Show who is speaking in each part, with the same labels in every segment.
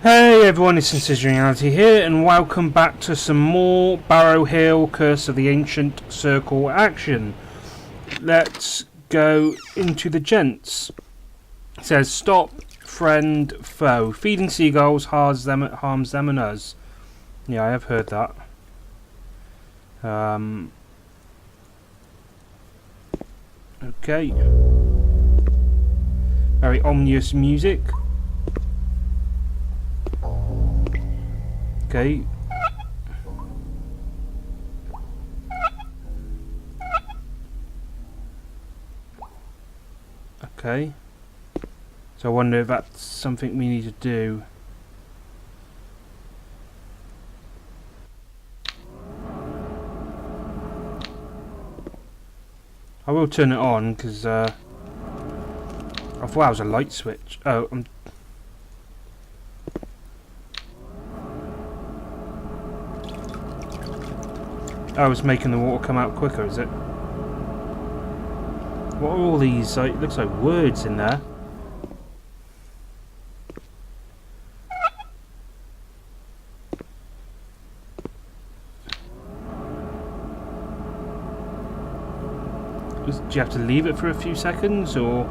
Speaker 1: Hey everyone, it's Incision Reality here, and welcome back to some more Barrow Hill Curse of the Ancient Circle action. Let's go into the gents. It says, stop, friend, foe. Feeding seagulls harms them and us. Yeah, I have heard that. Okay. Very ominous music. Okay. Okay. So I wonder if that's something we need to do. I will turn it on because I thought that was a light switch. Oh, I was making the water come out quicker, is it? What are all these? It looks like words in there. Do you have to leave it for a few seconds, or?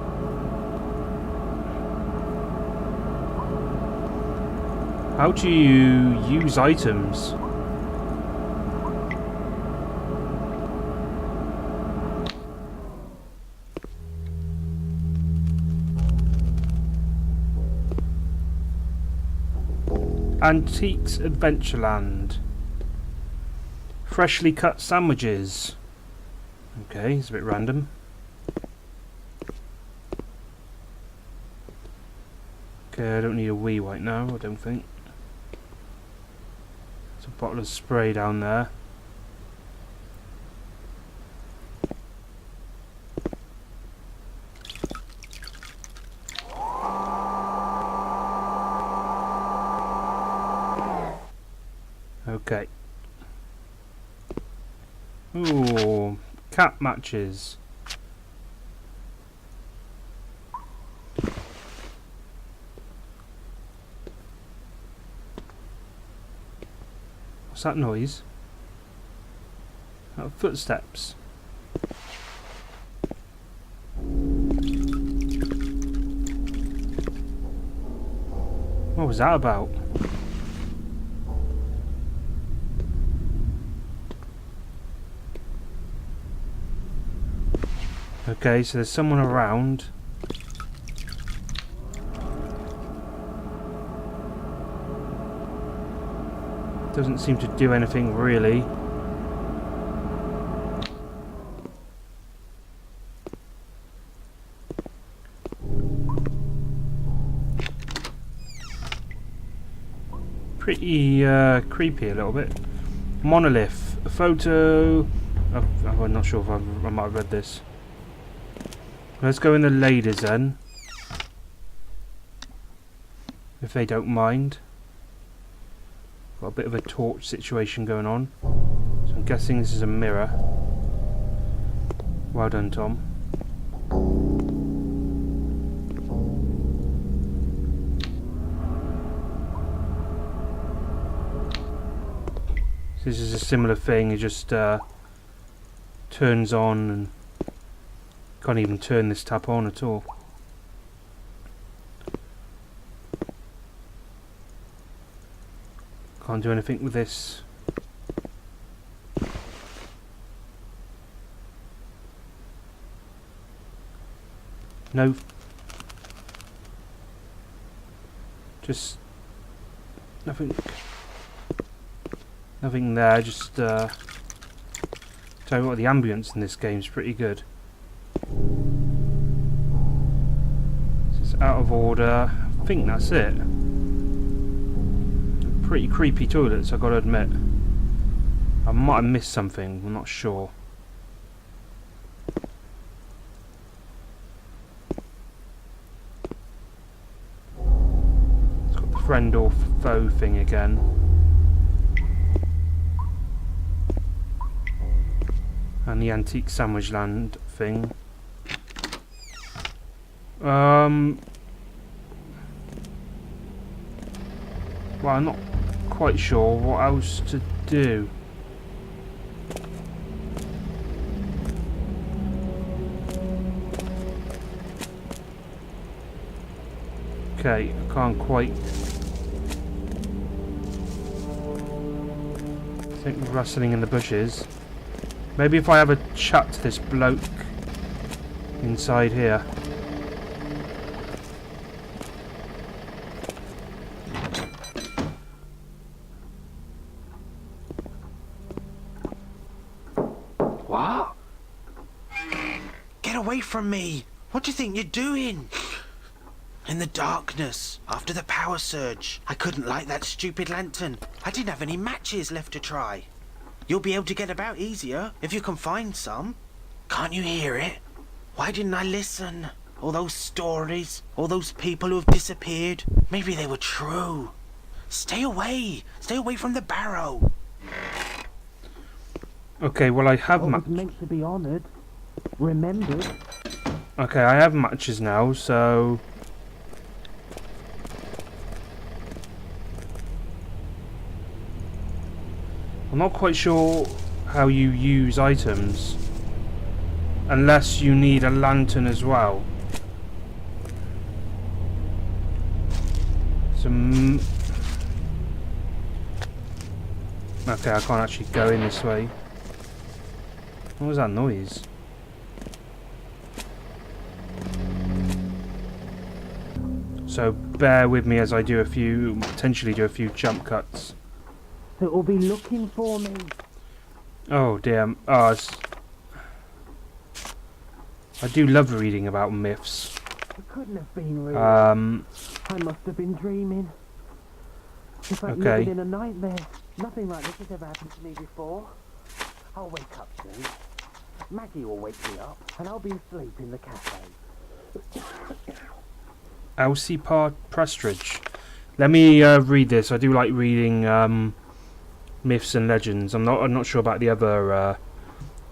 Speaker 1: How do you use items? Antiques Adventureland. Freshly cut sandwiches. Okay, it's a bit random. Okay, I don't need a wee right now, I don't think. There's a bottle of spray down there. Okay. Ooh, cat matches. What's that noise? Footsteps. What was that about? Okay, so there's someone around. Doesn't seem to do anything really. Pretty creepy a little bit. Monolith. A photo. Oh, I'm not sure if I might have read this. Let's go in the ladies then, if they don't mind. Got a bit of a torch situation going on, so I'm guessing this is a mirror. Well done, Tom. So this is a similar thing, it just turns on and can't even turn this tap on at all. Can't do anything with this. No. Just nothing. Nothing there. Just tell you what, the ambience in this game is pretty good. This is out of order. I think that's it. Pretty creepy toilets, I've got to admit. I might have missed something, I'm not sure. It's got the friend or foe thing again. And the antique sandwich land thing. Well, I'm not quite sure what else to do. Okay, I can't quite... I think rustling in the bushes. Maybe if I have a chat to this bloke inside here.
Speaker 2: What? Get away from me! What do you think you're doing? In the darkness, after the power surge, I couldn't light that stupid lantern. I didn't have any matches left to try. You'll be able to get about easier if you can find some. Can't you hear it? Why didn't I listen? All those stories, all those people who have disappeared, maybe they were true. Stay away from the Barrow.
Speaker 1: Okay, well I have
Speaker 2: meant to be honoured, remembered.
Speaker 1: Okay, I have matches now, so... I'm not quite sure how you use items. Unless you need a lantern as well. Okay, I can't actually go in this way. What was that noise? So bear with me as I do potentially do a few jump cuts.
Speaker 2: It will be looking for me.
Speaker 1: Oh dear. Oh, I do love reading about myths.
Speaker 2: It couldn't have been real.
Speaker 1: I
Speaker 2: must have been dreaming. It's like
Speaker 1: okay.
Speaker 2: living in a nightmare. Nothing like this has ever happened to me before. I'll wake up soon. Maggie will wake me up, and I'll be asleep in the cafe.
Speaker 1: Elsie Prestridge. Let me read this. I do like reading myths and legends. I'm not sure about the other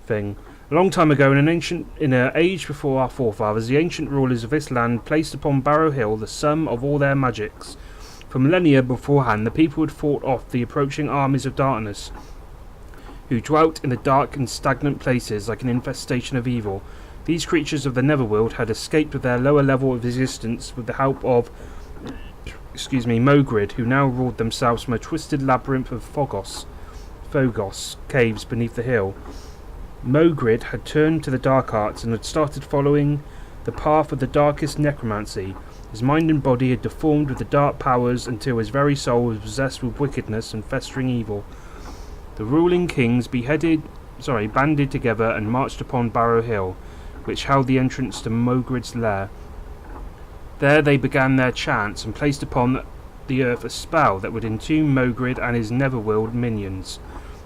Speaker 1: thing. A long time ago, in an age before our forefathers, the ancient rulers of this land placed upon Barrow Hill the sum of all their magics. For millennia beforehand, the people had fought off the approaching armies of darkness, who dwelt in the dark and stagnant places like an infestation of evil. These creatures of the Netherworld had escaped with their lower level of existence with the help of Mogrid, who now ruled themselves from a twisted labyrinth of Phogos caves beneath the hill. Mogrid had turned to the dark arts and had started following the path of the darkest necromancy. His mind and body had deformed with the dark powers until his very soul was possessed with wickedness and festering evil. The ruling kings banded together and marched upon Barrow Hill, which held the entrance to Mogrid's lair. There they began their chants and placed upon the earth a spell that would entomb Mogrid and his Netherworld minions.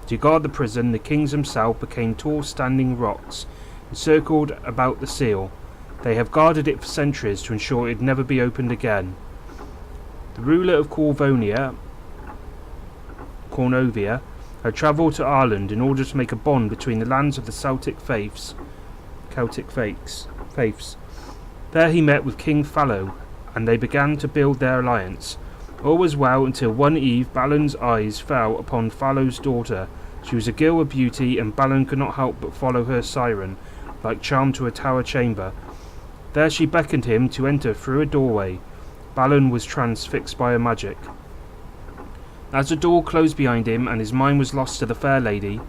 Speaker 1: To guard the prison, the kings themselves became tall standing rocks, encircled about the seal. They have guarded it for centuries to ensure it never be opened again. The ruler of Cornovia had travelled to Ireland in order to make a bond between the lands of the Celtic faiths. There he met with King Fallow, and they began to build their alliance. All was well until one eve Balin's eyes fell upon Fallow's daughter. She was a girl of beauty, and Balin could not help but follow her siren, like charm to a tower chamber. There she beckoned him to enter through a doorway. Balin was transfixed by her magic. As the door closed behind him and his mind was lost to the fair lady...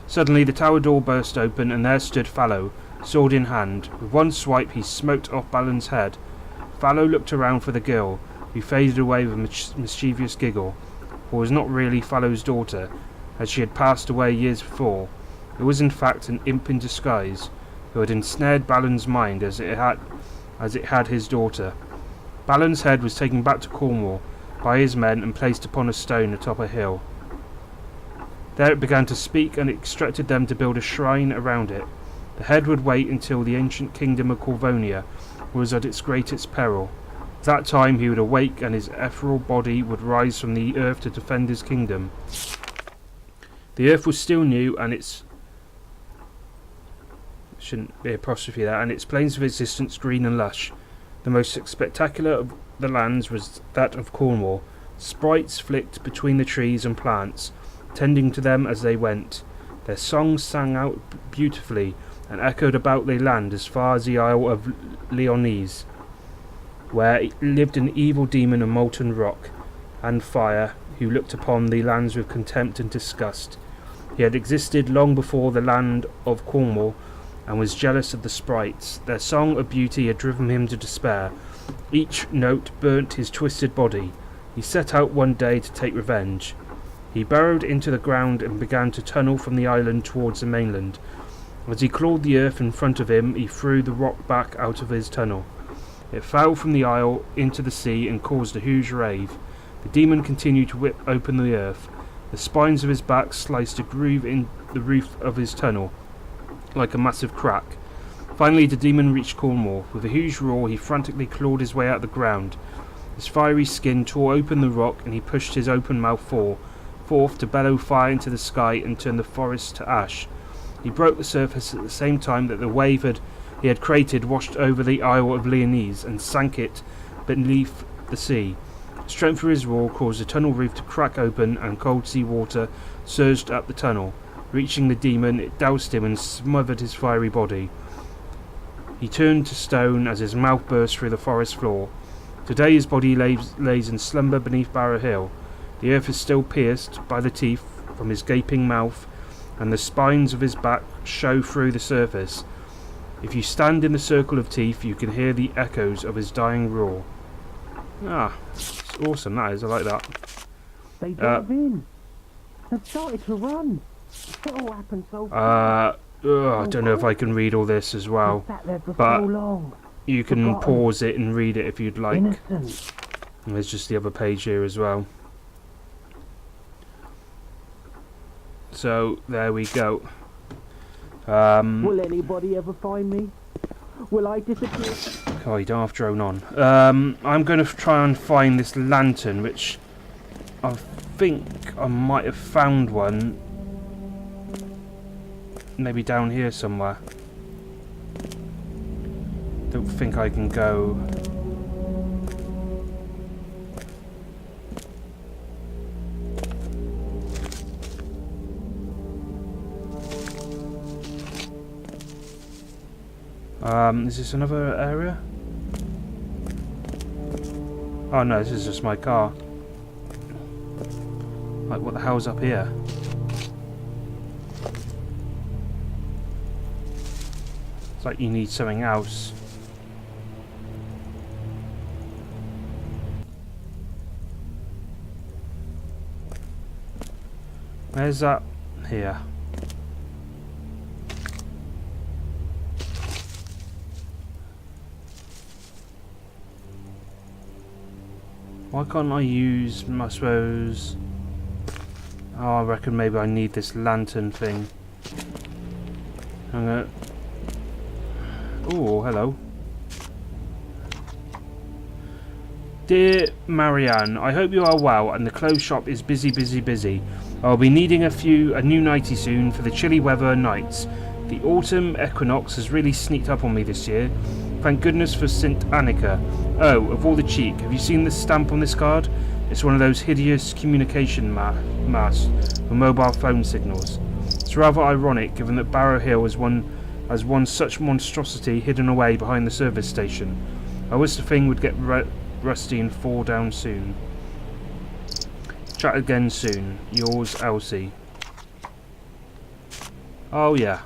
Speaker 1: Suddenly the tower door burst open and there stood Fallow, sword in hand. With one swipe he smote off Balin's head. Fallow looked around for the girl, who faded away with a mischievous giggle, for it was not really Fallow's daughter, as she had passed away years before. It was in fact an imp in disguise, who had ensnared Balin's mind as it had his daughter. Balin's head was taken back to Cornwall by his men and placed upon a stone atop a hill. There it began to speak and instructed them to build a shrine around it. The head would wait until the ancient kingdom of Cornovia was at its greatest peril. At that time he would awake and his ethereal body would rise from the earth to defend his kingdom. The earth was still new and its... shouldn't be apostrophe there, and its plains of existence green and lush. The most spectacular the lands was that of Cornwall. Sprites flicked between the trees and plants, tending to them as they went. Their songs sang out beautifully and echoed about the land as far as the Isle of Lyonese, where lived an evil demon of molten rock and fire who looked upon the lands with contempt and disgust. He had existed long before the land of Cornwall and was jealous of the sprites. Their song of beauty had driven him to despair. Each note burnt his twisted body. He set out one day to take revenge. He burrowed into the ground and began to tunnel from the island towards the mainland. As he clawed the earth in front of him, he threw the rock back out of his tunnel. It fell from the isle into the sea and caused a huge wave. The demon continued to whip open the earth. The spines of his back sliced a groove in the roof of his tunnel, like a massive crack. Finally, the demon reached Cornwall. With a huge roar, he frantically clawed his way out of the ground. His fiery skin tore open the rock, and he pushed his open mouth forth to bellow fire into the sky and turn the forest to ash. He broke the surface at the same time that the wave he had created washed over the Isle of Lyonese and sank it beneath the sea. Strength for his roar caused the tunnel roof to crack open, and cold sea water surged up the tunnel. Reaching the demon, it doused him and smothered his fiery body. He turned to stone as his mouth burst through the forest floor. Today his body lays in slumber beneath Barrow Hill. The earth is still pierced by the teeth from his gaping mouth, and the spines of his back show through the surface. If you stand in the circle of teeth, you can hear the echoes of his dying roar. Ah, it's awesome, that is. I like that.
Speaker 2: They dove in. They've started to run. It all happened so fast.
Speaker 1: I don't know if I can read all this as well,
Speaker 2: Sat there for
Speaker 1: but
Speaker 2: so long.
Speaker 1: you can
Speaker 2: Forgotten.
Speaker 1: pause it and read it if you'd like.
Speaker 2: Innocent.
Speaker 1: And there's just the other page here as well. So there we go.
Speaker 2: Will anybody ever find me? Will I disappear?
Speaker 1: Oh, you don't have drone on. I'm going to try and find this lantern, which I think I might have found one. Maybe down here somewhere. Don't think I can go. Is this another area? Oh no, this is just my car. Like, what the hell's up here? It's like you need something else. Where's that? Here. Why can't I use, I suppose... Oh, I reckon maybe I need this lantern thing. I'm gonna... Oh, hello. Dear Marianne, I hope you are well and the clothes shop is busy. I'll be needing a new nightie soon for the chilly weather and nights. The autumn equinox has really sneaked up on me this year. Thank goodness for St. Annika. Oh, of all the cheek, have you seen the stamp on this card? It's one of those hideous communication masts for mobile phone signals. It's rather ironic, given that Barrow Hill has one such monstrosity hidden away behind the service station. I wish the thing would get rusty and fall down soon. Chat again soon. Yours, Elsie. Oh yeah.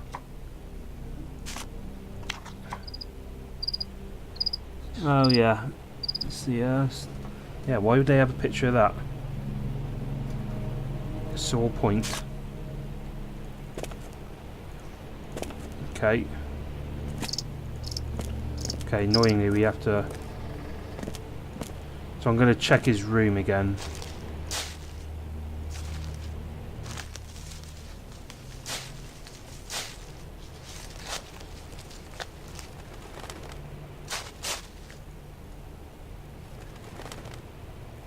Speaker 1: Oh yeah. It's the yeah, why would they have a picture of that? Sore point. Okay. Okay, annoyingly we have to... So I'm going to check his room again.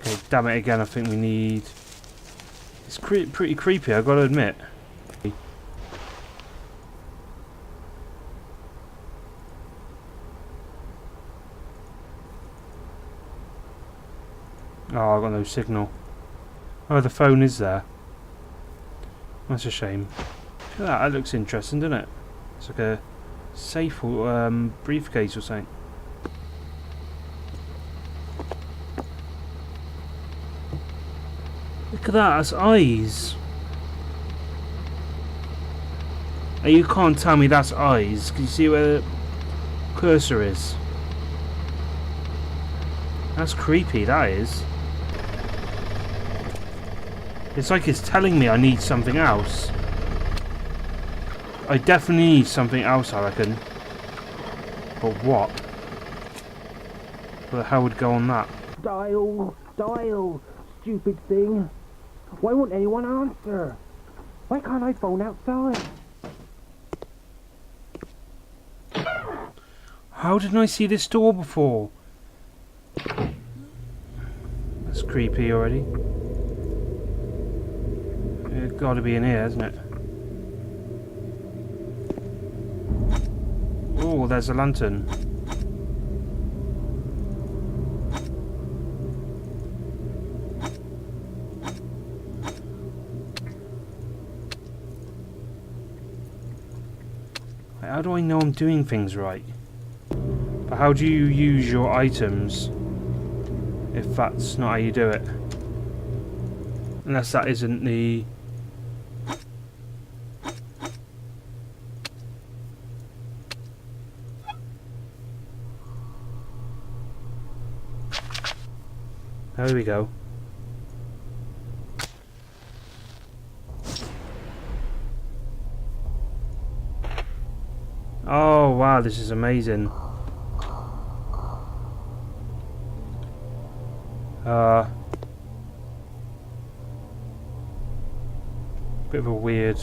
Speaker 1: Okay, damn it again, I think we need... It's pretty creepy, I've got to admit. Oh, I've got no signal. Oh, the phone is there. That's a shame. Look at that, that looks interesting, doesn't it? It's like a safe or briefcase or something. Look at that, that's eyes. And you can't tell me that's eyes. Can you see where the cursor is? That's creepy, that is. It's like it's telling me I need something else. I definitely need something else, I reckon. But what? What the hell would go on that?
Speaker 3: Dial, stupid thing. Why won't anyone answer? Why can't I phone outside?
Speaker 1: How didn't I see this door before? That's creepy already. It's gotta be in here, hasn't it? Oh, there's a lantern. How do I know I'm doing things right? But how do you use your items if that's not how you do it? Unless that isn't the... There we go. Oh wow, this is amazing. Bit of a weird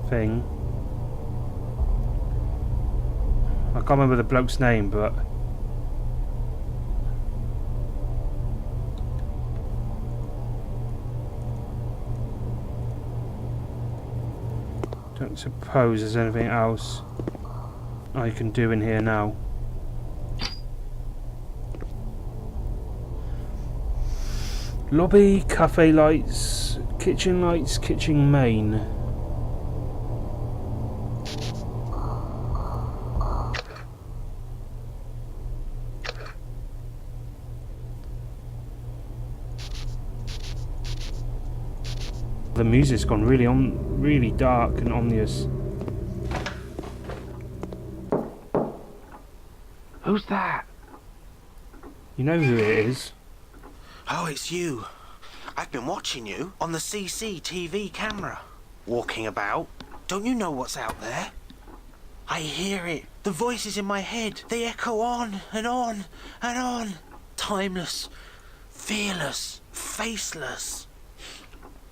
Speaker 1: thing. I can't remember the bloke's name, but don't suppose there's anything else I can do in here now. Lobby, cafe lights, kitchen main. The music's gone really dark and ominous.
Speaker 2: Who's that?
Speaker 1: You know who it is.
Speaker 2: Oh, it's you. I've been watching you on the CCTV camera. Walking about. Don't you know what's out there? I hear it. The voices in my head. They echo on and on and on. Timeless. Fearless. Faceless.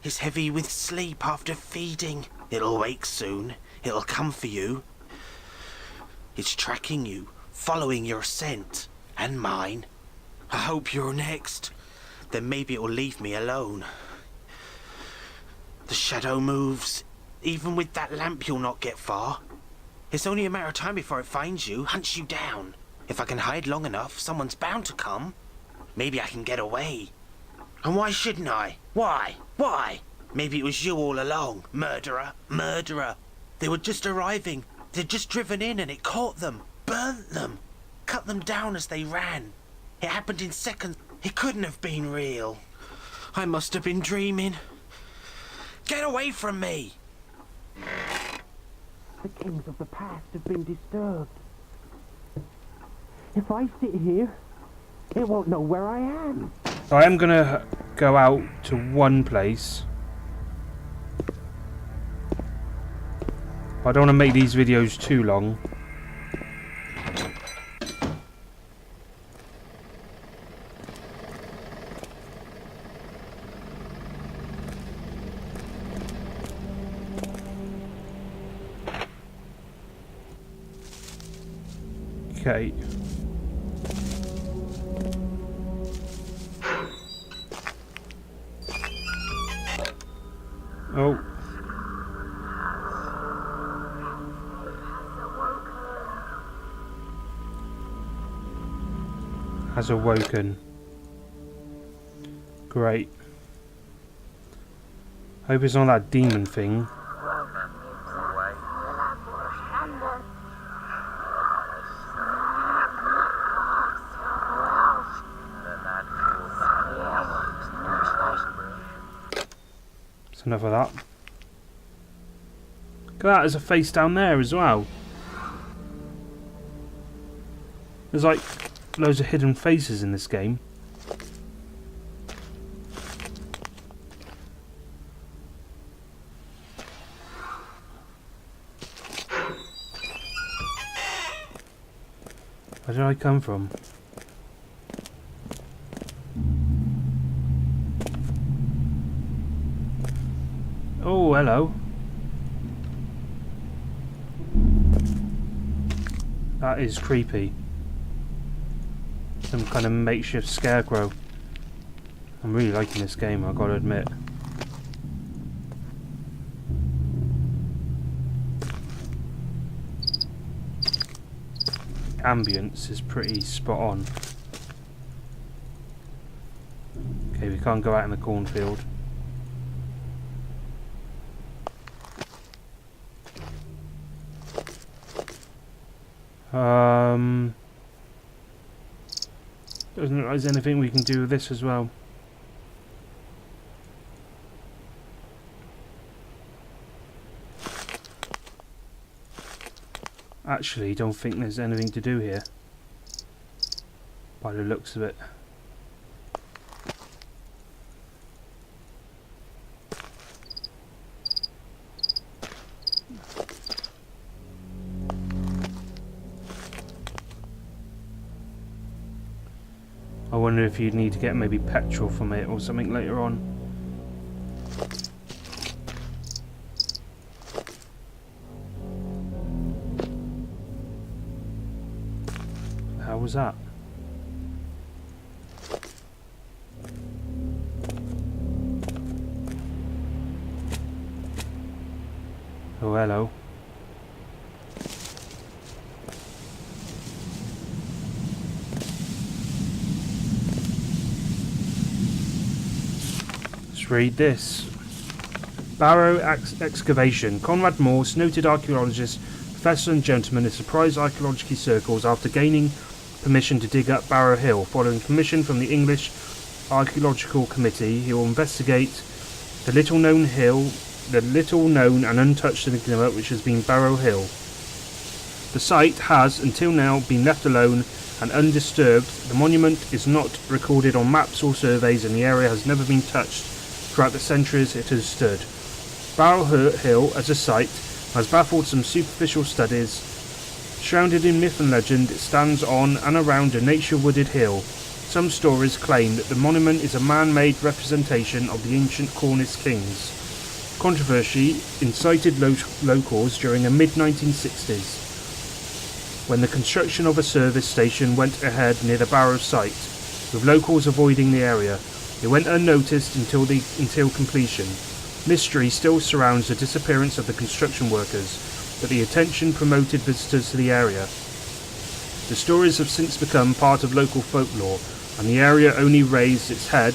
Speaker 2: It's heavy with sleep after feeding. It'll wake soon. It'll come for you. It's tracking you. Following your scent. And mine. I hope you're next. Then maybe it'll leave me alone. The shadow moves. Even with that lamp you'll not get far. It's only a matter of time before it finds you, hunts you down. If I can hide long enough, someone's bound to come. Maybe I can get away. And why shouldn't I? Why? Why? Maybe it was you all along. Murderer. Murderer. They were just arriving. They'd just driven in and it caught them. Burnt them. Cut them down as they ran. It happened in seconds. It couldn't have been real. I must have been dreaming. Get away from me!
Speaker 3: The kings of the past have been disturbed. If I sit here, it won't know where I am.
Speaker 1: So I am gonna go out to one place. I don't want to make these videos too long. Okay. Oh. Has awoken. Great. Hope it's not that demon thing. That's enough of that. Look at that, there's a face down there as well. There's like loads of hidden faces in this game. Where did I come from? Oh, hello. That is creepy. Some kind of makeshift scarecrow. I'm really liking this game, I've got to admit. Ambience is pretty spot on. Okay, we can't go out in the cornfield. Doesn't look like there's anything we can do with this as well. Actually, don't think there's anything to do here, by the looks of it. I wonder if you'd need to get maybe petrol from it or something later on. How was that? Oh, hello. Let's read this. Barrow excavation. Conrad Morse, noted archaeologist, professor and gentleman, is surprised archaeological circles after gaining permission to dig up Barrow Hill. Following permission from the English Archaeological Committee, he will investigate the little known and untouched enigma which has been Barrow Hill. The site has until now been left alone and undisturbed. The monument is not recorded on maps or surveys, and the area has never been touched throughout the centuries it has stood. Barrow Hill as a site has baffled some superficial studies. Shrouded in myth and legend, it stands on and around a nature-wooded hill. Some stories claim that the monument is a man-made representation of the ancient Cornish kings. Controversy incited locals during the mid-1960s, when the construction of a service station went ahead near the Barrow site, with locals avoiding the area. It went unnoticed until completion. Mystery still surrounds the disappearance of the construction workers, but the attention promoted visitors to the area. The stories have since become part of local folklore, and the area only raised its head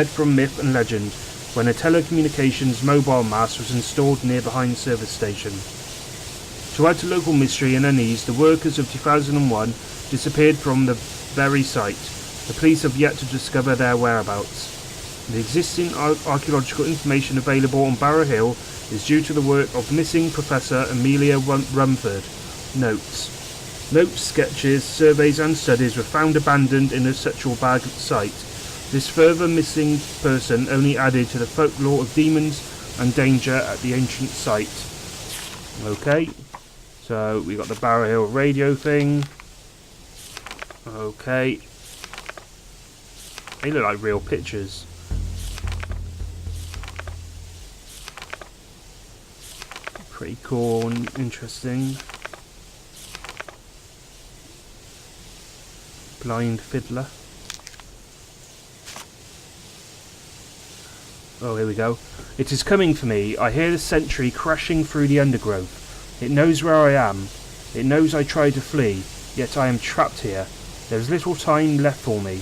Speaker 1: from myth and legend when a telecommunications mobile mast was installed near behind service station. To add to local mystery and unease, the workers of 2001 disappeared from the very site. The police have yet to discover their whereabouts. The existing archaeological information available on Barrow Hill is due to the work of missing Professor Amelia Rumford. Notes, sketches, surveys and studies were found abandoned in a satchel bag site. This further missing person only added to the folklore of demons and danger at the ancient site. Okay, so we got the Barrow Hill radio thing. Okay, they look like real pictures. Pretty cool and interesting. Blind fiddler. Oh, here we go. It is coming for me. I hear the sentry crashing through the undergrowth. It knows where I am. It knows I try to flee, yet I am trapped here. There is little time left for me.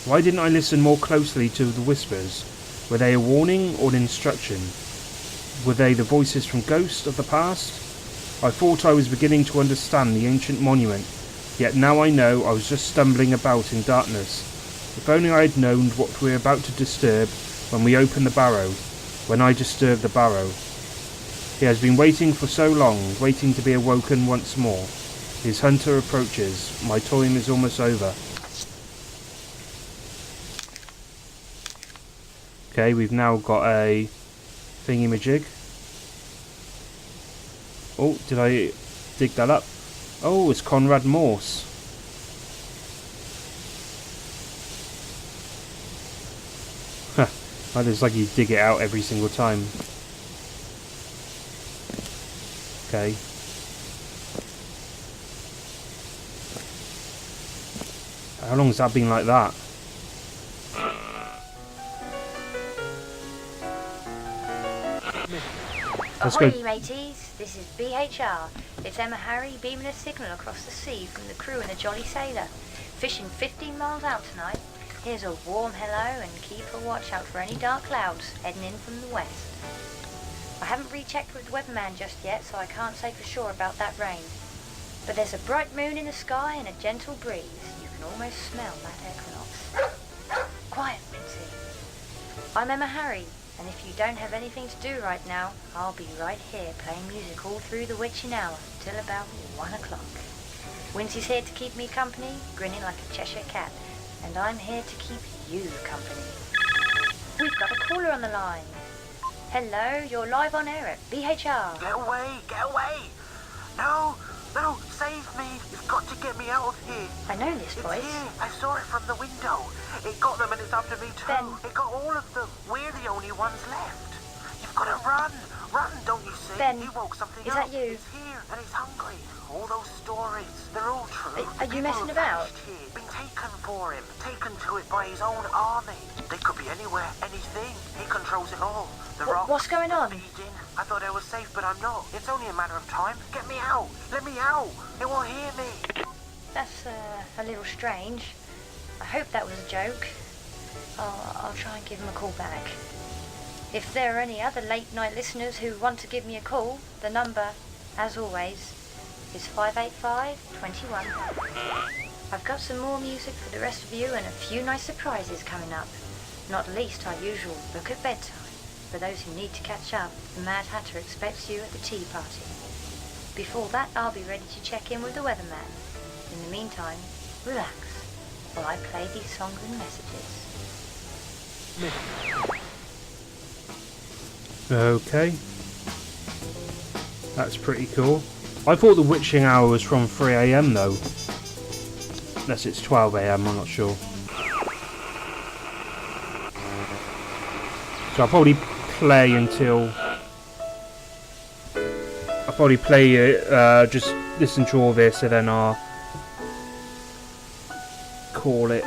Speaker 1: Why didn't I listen more closely to the whispers? Were they a warning or an instruction? Were they the voices from ghosts of the past? I thought I was beginning to understand the ancient monument, yet now I know I was just stumbling about in darkness. If only I had known what we were about to disturb when we opened the barrow, when I disturbed the barrow. He has been waiting for so long, waiting to be awoken once more. His hunter approaches. My time is almost over. Okay, we've now got a thingy-majig. Oh, did I dig that up? Oh, it's Conrad Morse. That looks like you dig it out every single time. Okay. How long has that been like that? Let's go.
Speaker 4: Ahoy, mateys. This is BHR. It's Emma Harry beaming a signal across the sea from the crew and the Jolly Sailor. Fishing 15 miles out tonight. Here's a warm hello and keep a watch out for any dark clouds heading in from the west. I haven't rechecked with the weatherman just yet, so I can't say for sure about that rain. But there's a bright moon in the sky and a gentle breeze. You can almost smell that equinox. Quiet, Quincy. I'm Emma Harry, and if you don't have anything to do right now, I'll be right here playing music all through the witching hour till about 1 o'clock. Wincy's here to keep me company, grinning like a Cheshire cat, and I'm here to keep you company. We've got a caller on the line. Hello, you're live on air at BHR.
Speaker 2: Get away! Get away! No! No! Save me! You've got to get me out of here!
Speaker 4: I know this voice.
Speaker 2: It's here! I saw it from the window! It got them and it's after me too!
Speaker 4: Ben.
Speaker 2: It got all of them! We're the only ones left! You've got to run! Run, don't you see?
Speaker 4: Ben,
Speaker 2: He woke something
Speaker 4: is
Speaker 2: up.
Speaker 4: that you?
Speaker 2: It's here and it's hungry. All those stories, they're all true.
Speaker 4: Are you
Speaker 2: People
Speaker 4: messing
Speaker 2: have
Speaker 4: about?
Speaker 2: vanished here, been taken for him, taken to it by his own army. They could be anywhere, anything. He controls it all. The rocks,
Speaker 4: What's going on?
Speaker 2: feeding. I thought I was safe, but I'm not. It's only a matter of time. Get me out. Let me out. It won't hear me.
Speaker 4: That's a little strange. I hope that was a joke. I'll try and give him a call back. If there are any other late night listeners who want to give me a call, the number, as always, is 585-21. I've got some more music for the rest of you and a few nice surprises coming up. Not least our usual book at bedtime. For those who need to catch up, the Mad Hatter expects you at the tea party. Before that, I'll be ready to check in with the weatherman. In the meantime, relax while I play these songs and messages.
Speaker 1: Okay. That's pretty cool. I thought the witching hour was from 3 AM though. Unless it's 12 AM, I'm not sure. So I'll probably play until... I'll probably play it, just listen to all this and then I'll call it.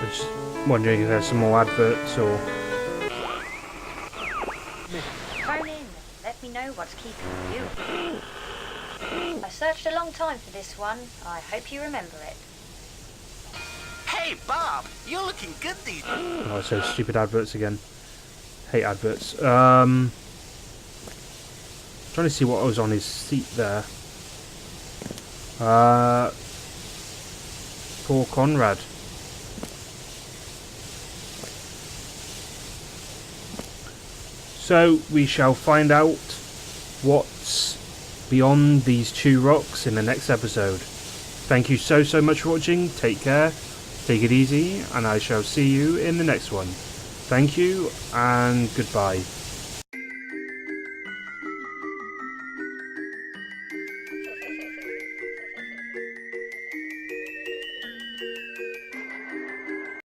Speaker 1: Just wondering if there's some more adverts or...
Speaker 4: Phone in. Let me know what's keeping you. I searched a long time for this one. I hope you remember it.
Speaker 2: Hey, Bob. You're looking good these days.
Speaker 1: Oh, so stupid adverts again. Hate adverts. Trying to see what was on his seat there. Poor Conrad. So we shall find out what's beyond these two rocks in the next episode. Thank you so much for watching. Take care, take it easy, and I shall see you in the next one. Thank you and goodbye.